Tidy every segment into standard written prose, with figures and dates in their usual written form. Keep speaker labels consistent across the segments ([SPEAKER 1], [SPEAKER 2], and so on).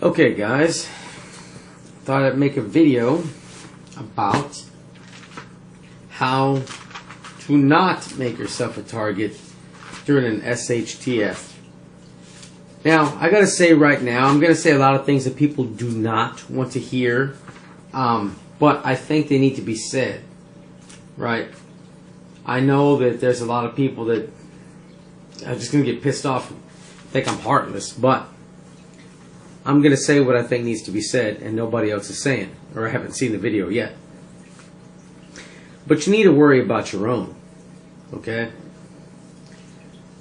[SPEAKER 1] Okay guys, thought I'd make a video about how to not make yourself a target during an SHTF. Now, I gotta say right now, I'm gonna say a lot of things that people do not want to hear, but I think they need to be said, right? I know that there's a lot of people that are just gonna get pissed off and think I'm heartless, but I'm going to say what I think needs to be said and nobody else is saying, or I haven't seen the video yet. But you need to worry about your own, okay?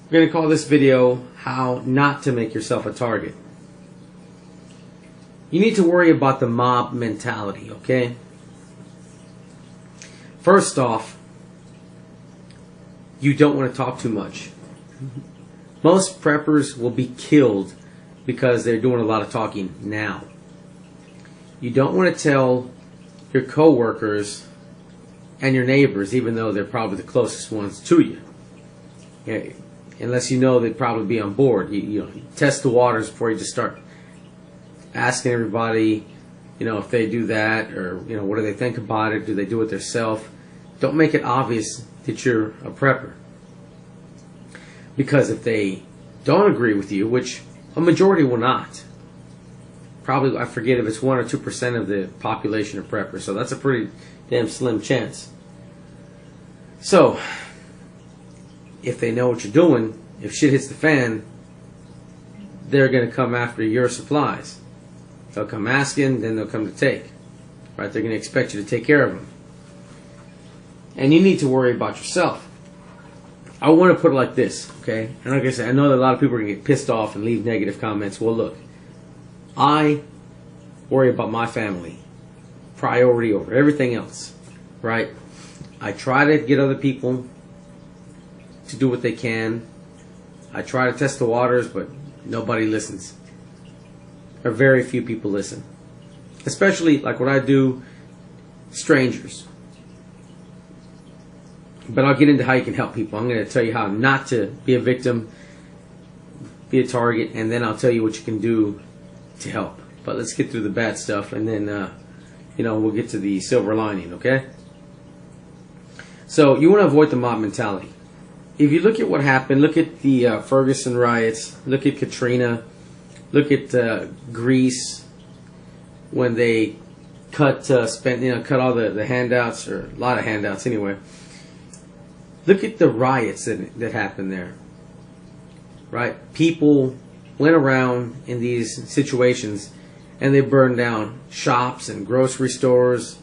[SPEAKER 1] We're going to call this video How Not to Make Yourself a Target. You need to worry about the mob mentality, okay? First off, you don't want to talk too much. Most preppers will be killed because they're doing a lot of talking now. You don't want to tell your coworkers and your neighbors, even though they're probably the closest ones to you. Yeah, unless you know they'd probably be on board. You test the waters before you just start asking everybody, if they do that, or what do they think about it? Do they do it themselves? Don't make it obvious that you're a prepper. Because if they don't agree with you, which a majority will not. Probably, I forget if it's 1 or 2% of the population of preppers, so that's a pretty damn slim chance. So, if they know what you're doing, if shit hits the fan, they're going to come after your supplies. They'll come asking, then they'll come to take. Right? They're going to expect you to take care of them. And you need to worry about yourself. I want to put it like this, okay? And like I said, I know that a lot of people are going to get pissed off and leave negative comments. Well, look, I worry about my family, priority over everything else, right? I try to get other people to do what they can. I try to test the waters, but nobody listens. Or very few people listen. Especially like what I do, strangers. But I'll get into how you can help people. I'm going to tell you how not to be a victim, be a target, and then I'll tell you what you can do to help. But let's get through the bad stuff, and then we'll get to the silver lining, okay? So you want to avoid the mob mentality. If you look at what happened, look at the Ferguson riots, look at Katrina, look at Greece when they cut all the handouts, or a lot of handouts anyway. Look at the riots that happened there, right? People went around in these situations and they burned down shops and grocery stores,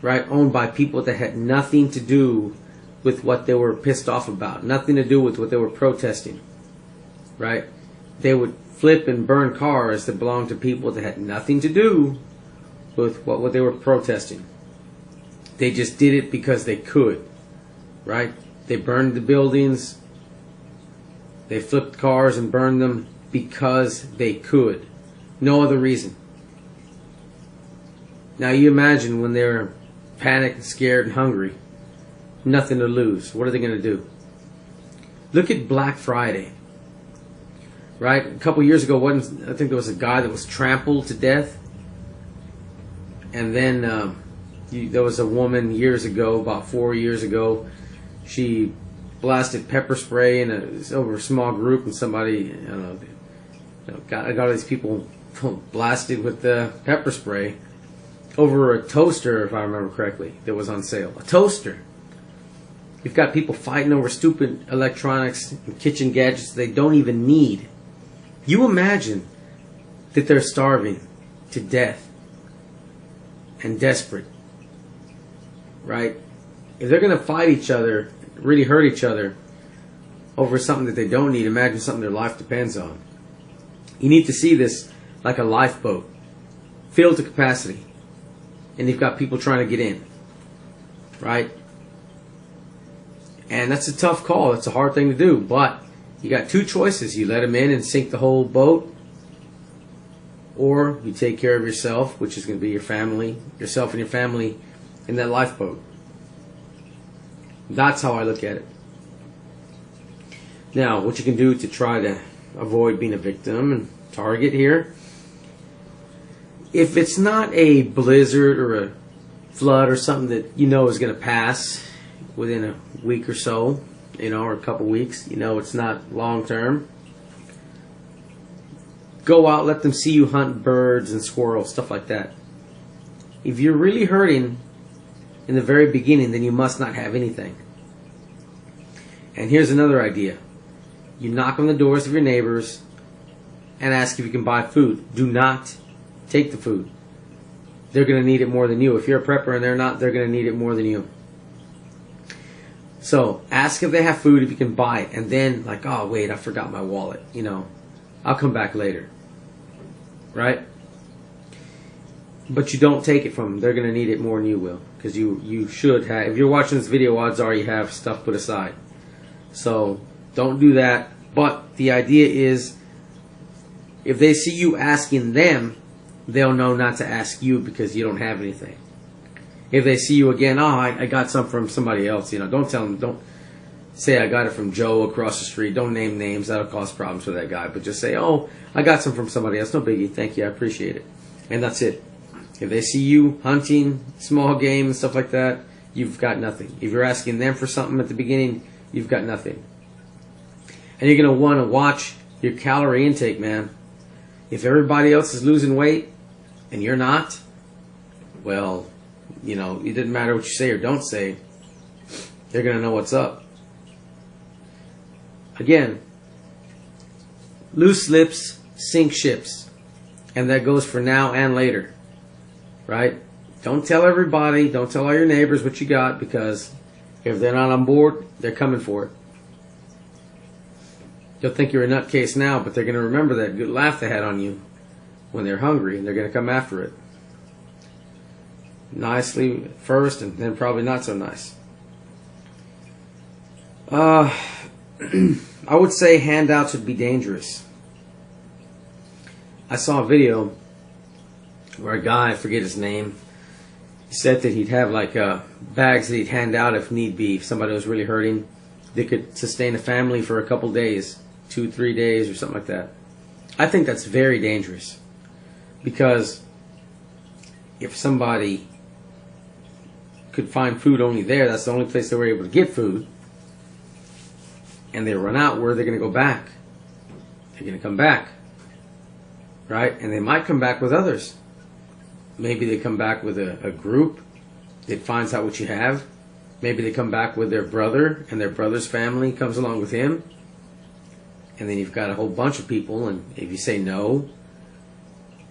[SPEAKER 1] right? Owned by people that had nothing to do with what they were pissed off about, nothing to do with what they were protesting, right? They would flip and burn cars that belonged to people that had nothing to do with what they were protesting. They just did it because they could. Right? They burned the buildings. They flipped cars and burned them because they could. No other reason. Now you imagine when they're panicked, scared, and hungry. Nothing to lose. What are they going to do? Look at Black Friday. Right? A couple years ago, I think there was a guy that was trampled to death. And then there was a woman years ago, about 4 years ago. She blasted pepper spray over a small group, and somebody, got all these people blasted with the pepper spray over a toaster, if I remember correctly, that was on sale. A toaster. You've got people fighting over stupid electronics and kitchen gadgets they don't even need. You imagine that they're starving to death and desperate, right? If they're going to fight each other, really hurt each other over something that they don't need, imagine something their life depends on. You need to see this like a lifeboat, filled to capacity, and you've got people trying to get in, right? And that's a tough call. That's a hard thing to do, but you got two choices. You let them in and sink the whole boat, or you take care of yourself, which is going to be your family, yourself and your family in that lifeboat. That's how I look at it. Now, what you can do to try to avoid being a victim and target here if it's not a blizzard or a flood or something that you know is going to pass within a week or so, or a couple weeks, it's not long term, go out, let them see you hunt birds and squirrels, stuff like that. If you're really hurting in the very beginning, then you must not have anything. And here's another idea. You knock on the doors of your neighbors and ask if you can buy food. Do not take the food. They're going to need it more than you. If you're a prepper and they're not, they're going to need it more than you. So ask if they have food, if you can buy it. And then, like, oh, wait, I forgot my wallet. I'll come back later. Right? But you don't take it from them. They're going to need it more than you will. Because you should have. If you're watching this video, odds are you have stuff put aside. So don't do that. But the idea is, if they see you asking them, they'll know not to ask you because you don't have anything. If they see you again, I got some from somebody else. Don't tell them. Don't say I got it from Joe across the street. Don't name names. That'll cause problems for that guy. But just say, I got some from somebody else. No biggie. Thank you. I appreciate it. And that's it. If they see you hunting small game and stuff like that, you've got nothing. If you're asking them for something at the beginning, you've got nothing. And you're going to want to watch your calorie intake, man. If everybody else is losing weight and you're not, well, it doesn't matter what you say or don't say. They're going to know what's up. Again, loose lips sink ships. And that goes for now and later. Right? Don't tell everybody, don't tell all your neighbors what you got, because if they're not on board, they're coming for it. They'll think you're a nutcase now, but they're going to remember that good laugh they had on you when they're hungry, and they're going to come after it. Nicely first, and then probably not so nice. I would say handouts would be dangerous. I saw a video where a guy, I forget his name, said that he'd have bags that he'd hand out if need be. If somebody was really hurting, they could sustain a family for a couple days, 2-3 days or something like that. I think that's very dangerous, because if somebody could find food only there, that's the only place they were able to get food, and they run out, where are they going to go back? They're going to come back, right? And they might come back with others. Maybe they come back with a group that finds out what you have. Maybe they come back with their brother, and their brother's family comes along with him. And then you've got a whole bunch of people, and if you say no,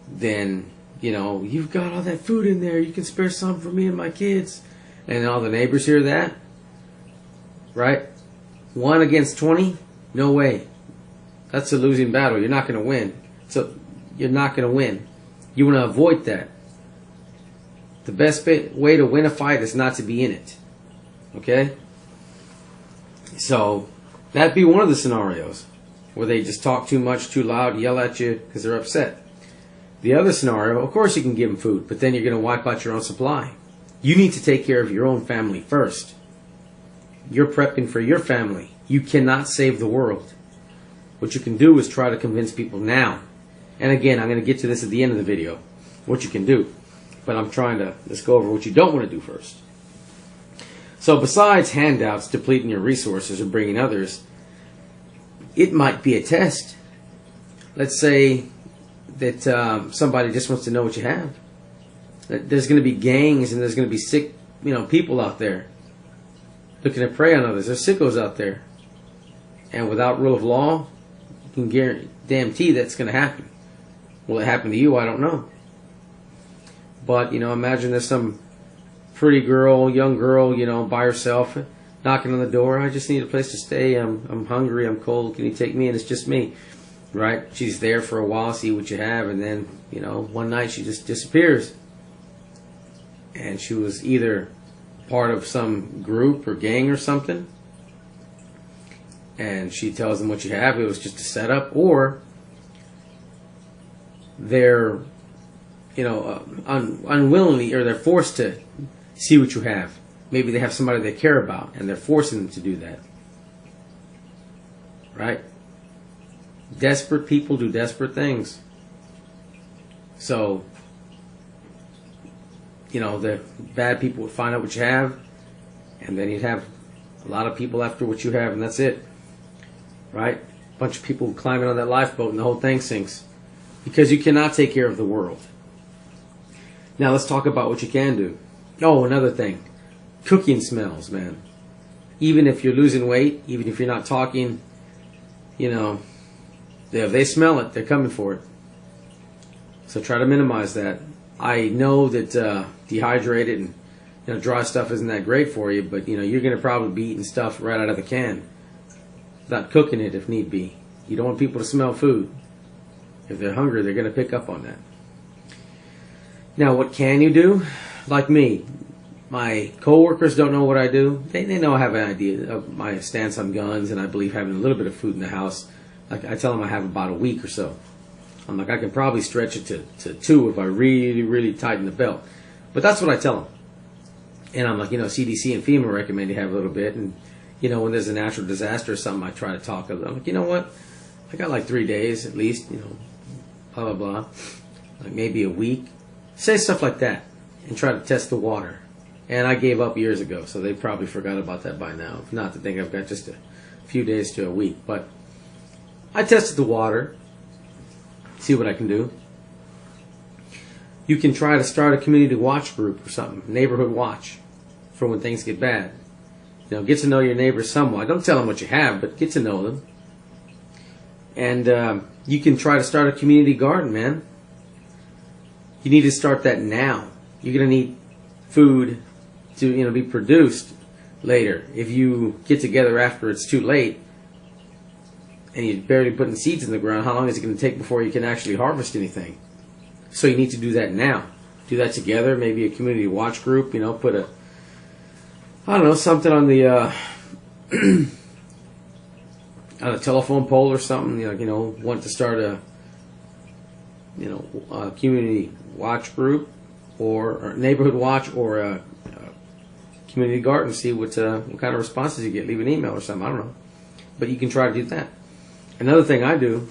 [SPEAKER 1] then, you've got all that food in there. You can spare some for me and my kids. And all the neighbors hear that. Right? 1 against 20? No way. That's a losing battle. You're not going to win. So you're not going to win. You want to avoid that. The best way to win a fight is not to be in it. Okay? So, that'd be one of the scenarios where they just talk too much, too loud, yell at you because they're upset. The other scenario, of course you can give them food, but then you're going to wipe out your own supply. You need to take care of your own family first. You're prepping for your family. You cannot save the world. What you can do is try to convince people now. And again, I'm going to get to this at the end of the video, what you can do. But I'm trying to just go over what you don't want to do first. So besides handouts, depleting your resources, or bringing others, it might be a test. Let's say that somebody just wants to know what you have. That there's going to be gangs and there's going to be sick, people out there looking to prey on others. There's sickos out there. And without rule of law, you can guarantee that's going to happen. Will it happen to you? I don't know. But, imagine there's some pretty girl, young girl, by herself, knocking on the door. I just need a place to stay. I'm hungry. I'm cold. Can you take me? And it's just me, right? She's there for a while, see what you have, and then, one night she just disappears. And she was either part of some group or gang or something, and she tells them what you have. It was just a setup, or they're unwillingly, or they're forced to see what you have. Maybe they have somebody they care about, and they're forcing them to do that. Right? Desperate people do desperate things. So, the bad people would find out what you have, and then you'd have a lot of people after what you have, and that's it. Right? A bunch of people climbing on that lifeboat, and the whole thing sinks. Because you cannot take care of the world. Now let's talk about what you can do. Oh, another thing. Cooking smells, man. Even if you're losing weight, even if you're not talking, if they smell it, they're coming for it. So try to minimize that. I know that dehydrated and dry stuff isn't that great for you, but you're going to probably be eating stuff right out of the can without cooking it if need be. You don't want people to smell food. If they're hungry, they're going to pick up on that. Now, what can you do? Like me, my coworkers don't know what I do. They know I have an idea of my stance on guns, and I believe having a little bit of food in the house. Like I tell them I have about a week or so. I'm like, I can probably stretch it to 2 if I really, really tighten the belt. But that's what I tell them. And I'm like, CDC and FEMA recommend you have a little bit. And, when there's a natural disaster or something, I try to talk to them. I'm like, you know what? I got like 3 days at least, blah, blah, blah. Like maybe a week. Say stuff like that and try to test the water. And I gave up years ago, so they probably forgot about that by now. Not to think I've got just a few days to a week. But I tested the water. See what I can do. You can try to start a community watch group or something. Neighborhood watch for when things get bad. Get to know your neighbors somewhat. Don't tell them what you have, but get to know them. And you can try to start a community garden, man. You need to start that now. You're going to need food to be produced later. If you get together after it's too late and you're barely putting seeds in the ground, how long is it going to take before you can actually harvest anything? So you need to do that now. Do that together. Maybe a community watch group. Put something on the on a telephone pole or something. Want to start a community watch group or neighborhood watch or a community garden. See what kind of responses you get. Leave an email or something. I don't know, but you can try to do that. Another thing I do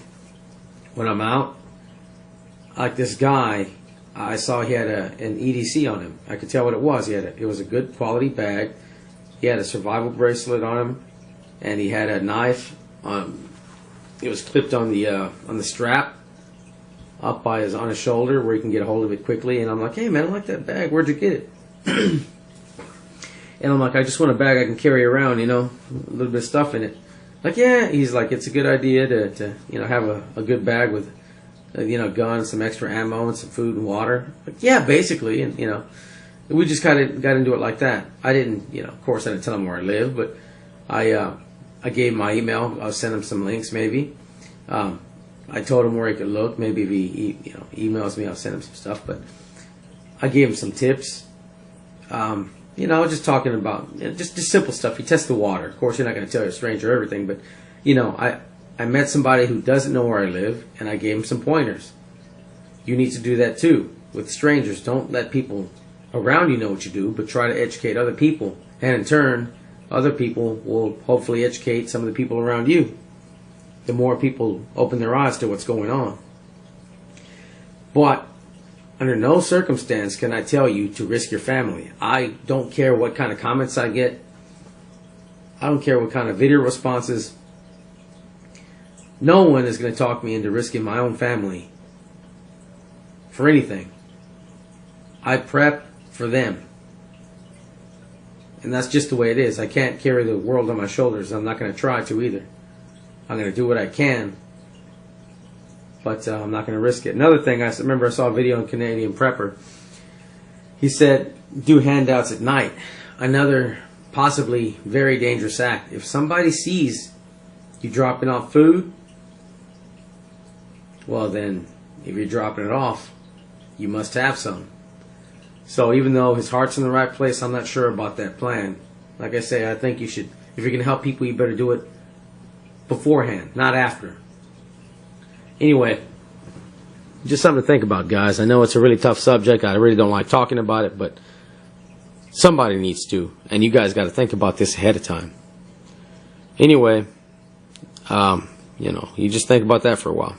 [SPEAKER 1] when I'm out, like this guy, I saw he had an EDC on him. I could tell what it was. It was a good quality bag. He had a survival bracelet on him, and he had a knife. It was clipped on the strap up on his shoulder where you can get a hold of it quickly. And I'm like, hey man, I like that bag. Where'd you get it? And I'm like, I just want a bag I can carry around, a little bit of stuff in it. Like, yeah. He's like, it's a good idea to have a good bag with guns, some extra ammo, and some food and water. Like, yeah, basically. And we just kind of got into it like that. I didn't, of course, I didn't tell him where I live, but I gave him my email. I'll send him some links, maybe. I told him where he could look. Maybe if he emails me, I'll send him some stuff. But I gave him some tips. Just talking about just simple stuff. You test the water. Of course, you're not going to tell a stranger everything, but I met somebody who doesn't know where I live, and I gave him some pointers. You need to do that too with strangers. Don't let people around you know what you do, but try to educate other people, and in turn, other people will hopefully educate some of the people around you. The more people open their eyes to what's going on. But under no circumstance can I tell you to risk your family. I don't care what kind of comments I get. I don't care what kind of video responses. No one is going to talk me into risking my own family for anything. I prep for them. And that's just the way it is. I can't carry the world on my shoulders. I'm not going to try to either. I'm going to do what I can, but I'm not going to risk it. Another thing, I remember I saw a video on Canadian Prepper. He said, do handouts at night. Another possibly very dangerous act. If somebody sees you dropping off food, well then, if you're dropping it off, you must have some. So even though his heart's in the right place, I'm not sure about that plan. Like I say, I think you should, if you're going to help people, you better do it beforehand, not after. Anyway, just something to think about, guys. I know it's a really tough subject. I really don't like talking about it, but somebody needs to, and you guys got to think about this ahead of time. Anyway, you just think about that for a while.